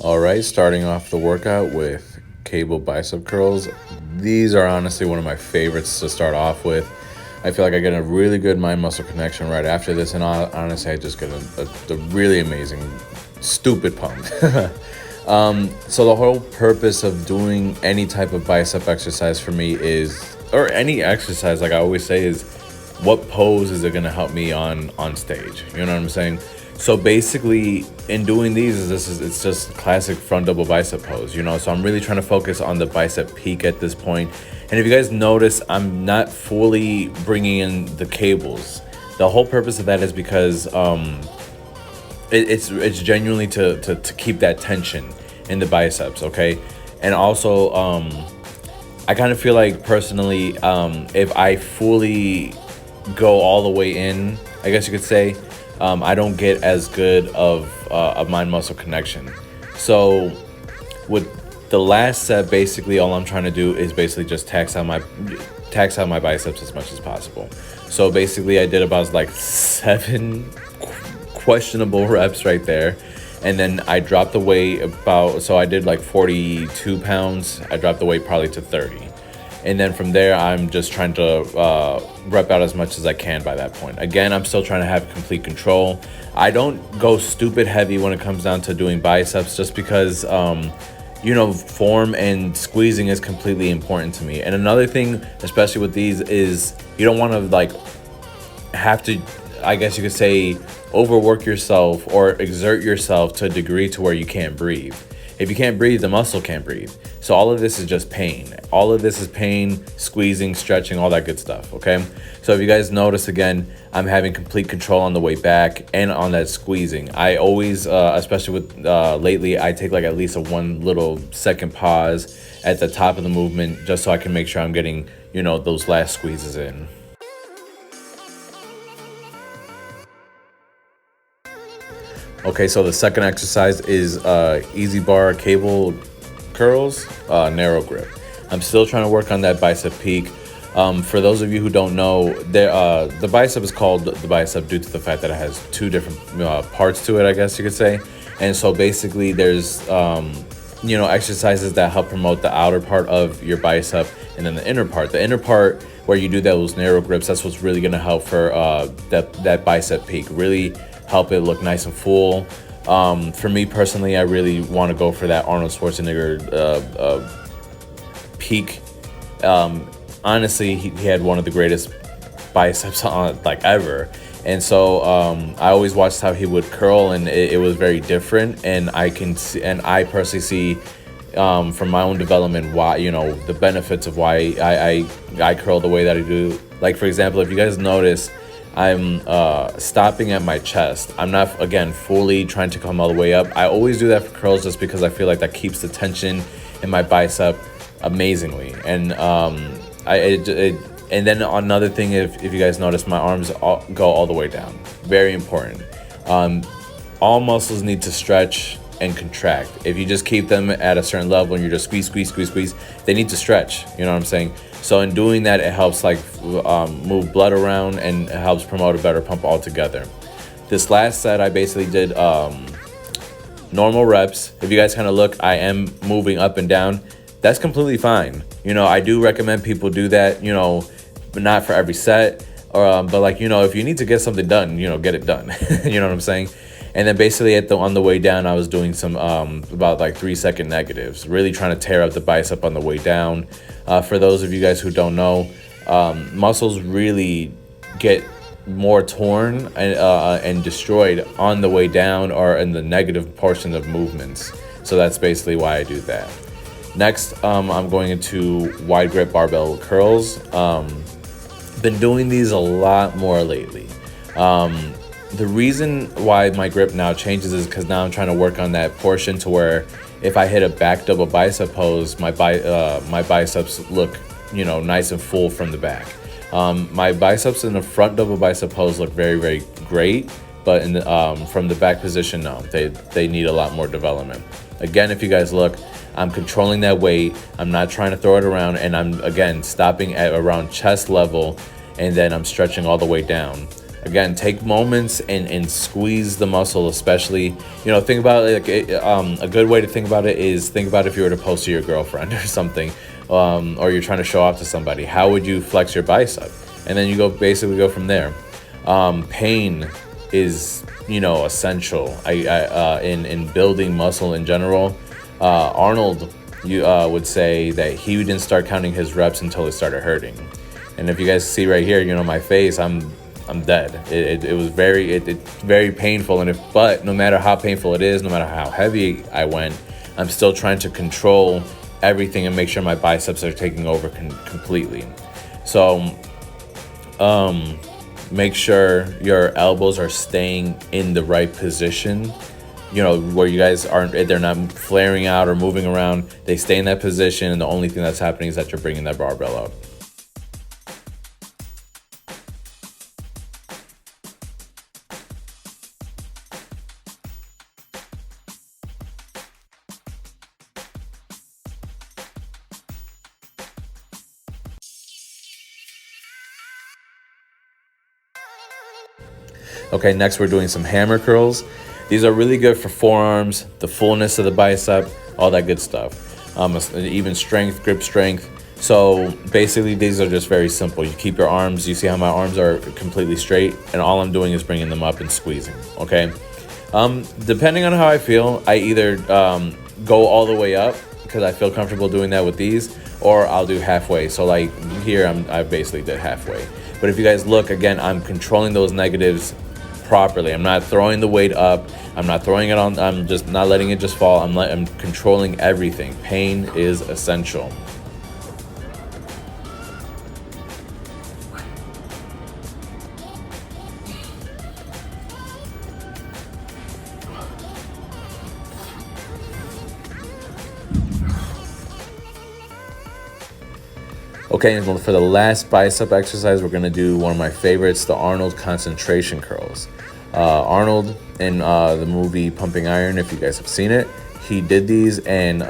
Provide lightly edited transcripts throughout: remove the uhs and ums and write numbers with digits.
All right, starting off the workout with cable bicep curls. These are honestly one of my favorites to start off with. I feel like I get a really good mind muscle connection right after this, and honestly, I just get a really amazing, stupid pump. So, the whole purpose of doing any type of bicep exercise for me is, or any exercise, like I always say, is what pose is it going to help me on stage? You know what I'm saying? So basically, in doing these, it's just classic front double bicep pose, you know. So I'm really trying to focus on the bicep peak at this point. And if you guys notice, I'm not fully bringing in the cables. The whole purpose of that is because it's genuinely to keep that tension in the biceps, okay. And also, I kind of feel like personally, if I fully go all the way in, I guess you could say, I don't get as good of a mind muscle connection. So with the last set, basically all I'm trying to do is basically just tax out my biceps as much as possible. So basically I did about like 7 questionable reps right there. And then I dropped the weight so I did like 42 pounds. I dropped the weight probably to 30. And then from there, I'm just trying to rep out as much as I can by that point. Again, I'm still trying to have complete control. I don't go stupid heavy when it comes down to doing biceps just because, form and squeezing is completely important to me. And another thing, especially with these, is you don't want to have to, I guess you could say, overwork yourself or exert yourself to a degree to where you can't breathe. If you can't breathe, the muscle can't breathe. So all of this is just pain. All of this is pain, squeezing, stretching, all that good stuff, okay? So if you guys notice, again, I'm having complete control on the way back and on that squeezing. I always, especially with lately, I take like at least a 1 little second pause at the top of the movement just so I can make sure I'm getting, those last squeezes in. Okay, so the second exercise is easy bar cable curls, narrow grip. I'm still trying to work on that bicep peak. For those of you who don't know, the bicep is called the bicep due to the fact that it has 2 different parts to it, I guess you could say. And so basically there's, exercises that help promote the outer part of your bicep and then the inner part. The inner part where you do those narrow grips, that's what's really going to help for that bicep peak. Really help it look nice and full. For me personally, I really want to go for that Arnold Schwarzenegger peak. Honestly, he had one of the greatest biceps on ever. And so I always watched how he would curl, and it was very different. And I personally see from my own development why, the benefits of why I curl the way that I do. Like, for example, if you guys notice, I'm stopping at my chest. I'm not, again, fully trying to come all the way up. I always do that for curls just because I feel like that keeps the tension in my bicep amazingly. And and then another thing, if you guys notice, my arms go all the way down. Very important. All muscles need to stretch and contract. If you just keep them at a certain level and you're just squeeze, they need to stretch. You know what I'm saying? So in doing that, it helps move blood around and it helps promote a better pump altogether. This last set, I basically did normal reps. If you guys kind of look, I am moving up and down. That's completely fine. I do recommend people do that, but not for every set. But if you need to get something done, get it done. You know what I'm saying? And then basically on the way down, I was doing some about 3-second negatives, really trying to tear up the bicep on the way down. For those of you guys who don't know, muscles really get more torn and destroyed on the way down or in the negative portion of movements. So that's basically why I do that. Next, I'm going into wide grip barbell curls. Been doing these a lot more lately. The reason why my grip now changes is because now I'm trying to work on that portion to where if I hit a back double bicep pose, my biceps look, nice and full from the back. My biceps in the front double bicep pose look very, very great, but from the back position, no, they need a lot more development. Again, if you guys look, I'm controlling that weight. I'm not trying to throw it around, and I'm, again, stopping at around chest level, and then I'm stretching all the way down. Again, take moments and squeeze the muscle, especially, think about it like a good way to think about it is think about if you were to post to your girlfriend or something, or you're trying to show off to somebody. How would you flex your bicep? And then you basically go from there. Pain is, essential. In building muscle in general. Arnold, would say that he didn't start counting his reps until it started hurting. And if you guys see right here, my face, I'm dead. It was very painful. But no matter how painful it is, no matter how heavy I went, I'm still trying to control everything and make sure my biceps are taking over completely. So, make sure your elbows are staying in the right position, where you guys they're not flaring out or moving around. They stay in that position, and the only thing that's happening is that you're bringing that barbell up. Okay, next we're doing some hammer curls. These are really good for forearms, the fullness of the bicep, all that good stuff. Even strength, grip strength. So basically these are just very simple. You keep your arms, you see how my arms are completely straight, and all I'm doing is bringing them up and squeezing, okay? Depending on how I feel, I either go all the way up because I feel comfortable doing that with these, or I'll do halfway. So like here, I basically did halfway. But if you guys look, again, I'm controlling those negatives properly. I'm not throwing the weight up. I'm not throwing it on. I'm just not letting it just fall. I'm controlling everything. Pain is essential. Okay, and for the last bicep exercise, we're gonna do one of my favorites, the Arnold concentration curls. Arnold in the movie Pumping Iron, if you guys have seen it, he did these, and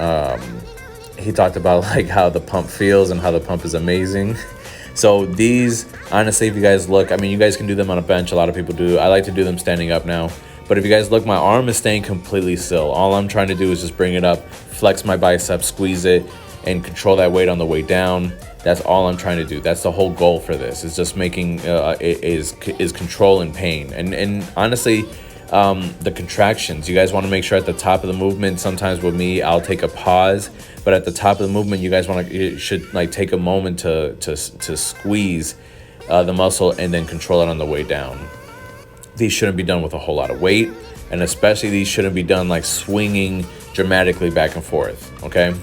he talked about like how the pump feels and how the pump is amazing. So these, honestly, if you guys look, you guys can do them on a bench. A lot of people do. I like to do them standing up now. But if you guys look, my arm is staying completely still. All I'm trying to do is just bring it up, flex my bicep, squeeze it, and control that weight on the way down. That's all I'm trying to do. That's the whole goal for this. Is just making is control and pain. And honestly, the contractions. You guys want to make sure at the top of the movement. Sometimes with me, I'll take a pause, but at the top of the movement, you guys should like take a moment to squeeze the muscle and then control it on the way down. These shouldn't be done with a whole lot of weight, and especially these shouldn't be done like swinging dramatically back and forth. Okay.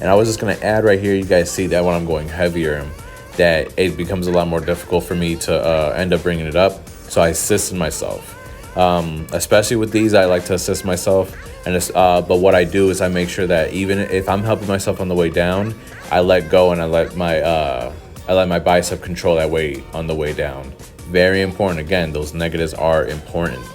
And I was just going to add right here, you guys see that when I'm going heavier, that it becomes a lot more difficult for me to end up bringing it up. So I assist myself. Especially with these, I like to assist myself. But what I do is I make sure that even if I'm helping myself on the way down, I let go and I let my bicep control that weight on the way down. Very important. Again, those negatives are important.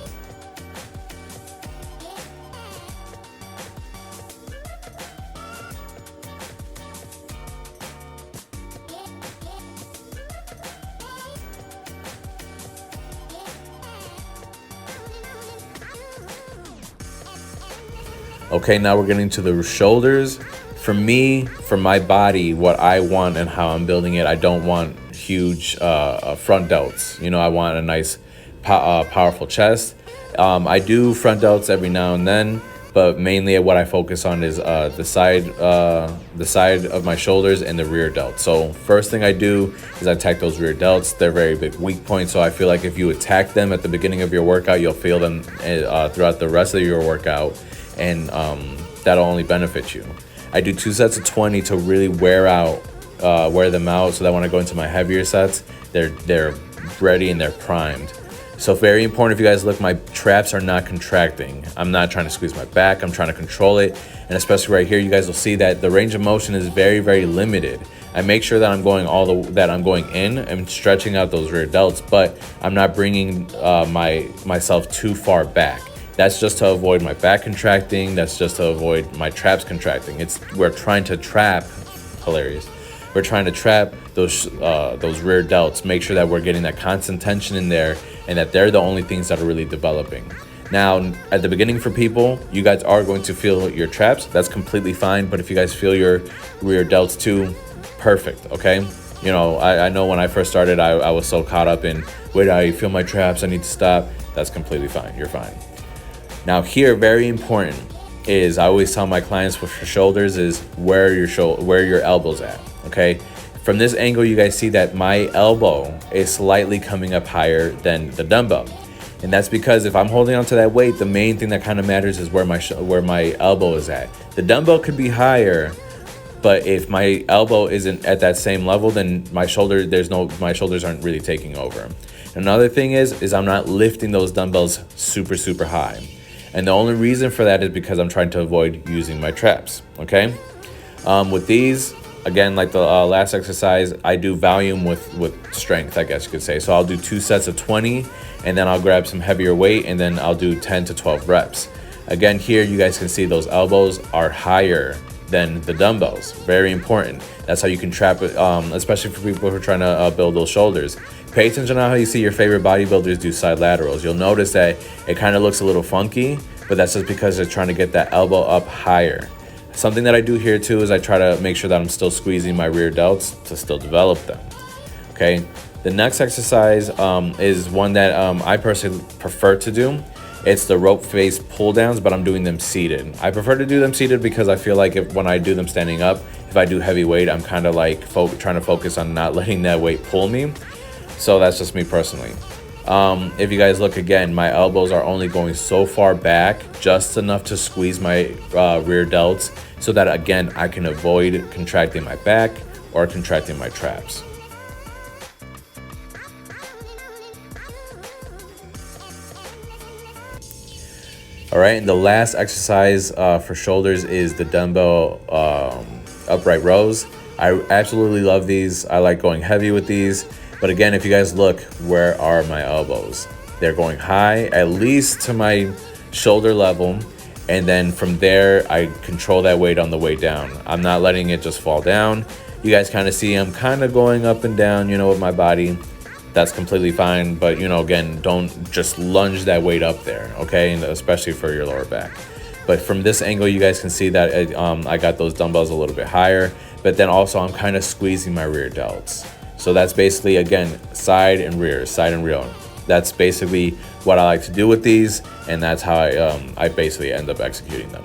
Okay, now we're getting to the shoulders. For me, for my body, what I want and how I'm building it, I don't want huge front delts. I want a nice, powerful chest. I do front delts every now and then, but mainly what I focus on is the side of my shoulders and the rear delts. So first thing I do is I attack those rear delts. They're very big weak points. So I feel like if you attack them at the beginning of your workout, you'll feel them throughout the rest of your workout. And that'll only benefit you. I do 2 sets of 20 to really wear them out, so that when I go into my heavier sets, they're ready and they're primed. So very important, if you guys look, my traps are not contracting. I'm not trying to squeeze my back, I'm trying to control it. And especially right here, you guys will see that the range of motion is very, very limited. I make sure that I'm going in and stretching out those rear delts, but I'm not bringing myself too far back. That's just to avoid my back contracting. That's just to avoid my traps contracting. We're trying to trap, hilarious. We're trying to trap those rear delts, make sure that we're getting that constant tension in there and that they're the only things that are really developing. Now, at the beginning for people, you guys are going to feel your traps. That's completely fine. But if you guys feel your rear delts too, perfect, okay? You know, I know when I first started, I was so caught up in, wait, I feel my traps, I need to stop. That's completely fine, you're fine. Now here, very important is, I always tell my clients for shoulders is where your elbow's at, okay? From this angle, you guys see that my elbow is slightly coming up higher than the dumbbell. And that's because if I'm holding onto that weight, the main thing that kind of matters is where my elbow is at. The dumbbell could be higher, but if my elbow isn't at that same level, then my shoulders aren't really taking over. Another thing is I'm not lifting those dumbbells super, super high. And the only reason for that is because I'm trying to avoid using my traps, okay? With these, again, like the last exercise, I do volume with strength, I guess you could say. So I'll do 2 sets of 20, and then I'll grab some heavier weight, and then I'll do 10 to 12 reps. Again, here you guys can see those elbows are higher than the dumbbells. Very important. That's how you can trap it, especially for people who are trying to build those shoulders. Pay attention on how you see your favorite bodybuilders do side laterals. You'll notice that it kind of looks a little funky, but that's just because they're trying to get that elbow up higher. Something that I do here too is I try to make sure that I'm still squeezing my rear delts to still develop them, okay? The next exercise is one that I personally prefer to do. It's the rope face pull downs, but I'm doing them seated. I prefer to do them seated because I feel like when I do them standing up, if I do heavy weight, I'm kind of like trying to focus on not letting that weight pull me. So that's just me personally. If you guys look again, my elbows are only going so far back, just enough to squeeze my rear delts so that again, I can avoid contracting my back or contracting my traps. All right, and the last exercise for shoulders is the dumbbell upright rows. I absolutely love these. I like going heavy with these. But again, if you guys look, where are my elbows? They're going high, at least to my shoulder level. And then from there, I control that weight on the way down. I'm not letting it just fall down. You guys kind of see I'm kind of going up and down, you know, with my body. That's completely fine. But, you know, again, don't just lunge that weight up there, okay? And especially for your lower back. But from this angle, you guys can see that I got those dumbbells a little bit higher. But then also I'm kind of squeezing my rear delts. So that's basically, again, side and rear. That's basically what I like to do with these, and that's how I basically end up executing them.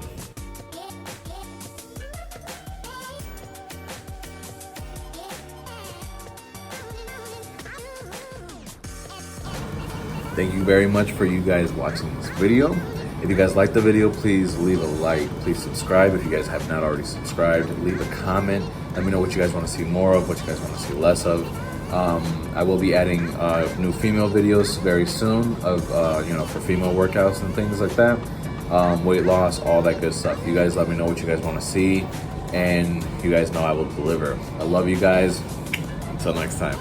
Thank you very much for you guys watching this video. If you guys like the video, please leave a like. Please subscribe if you guys have not already subscribed. Leave a comment. Let me know what you guys want to see more of, what you guys want to see less of. I will be adding new female videos very soon of, for female workouts and things like that. Weight loss, all that good stuff. You guys let me know what you guys want to see, and you guys know I will deliver. I love you guys. Until next time.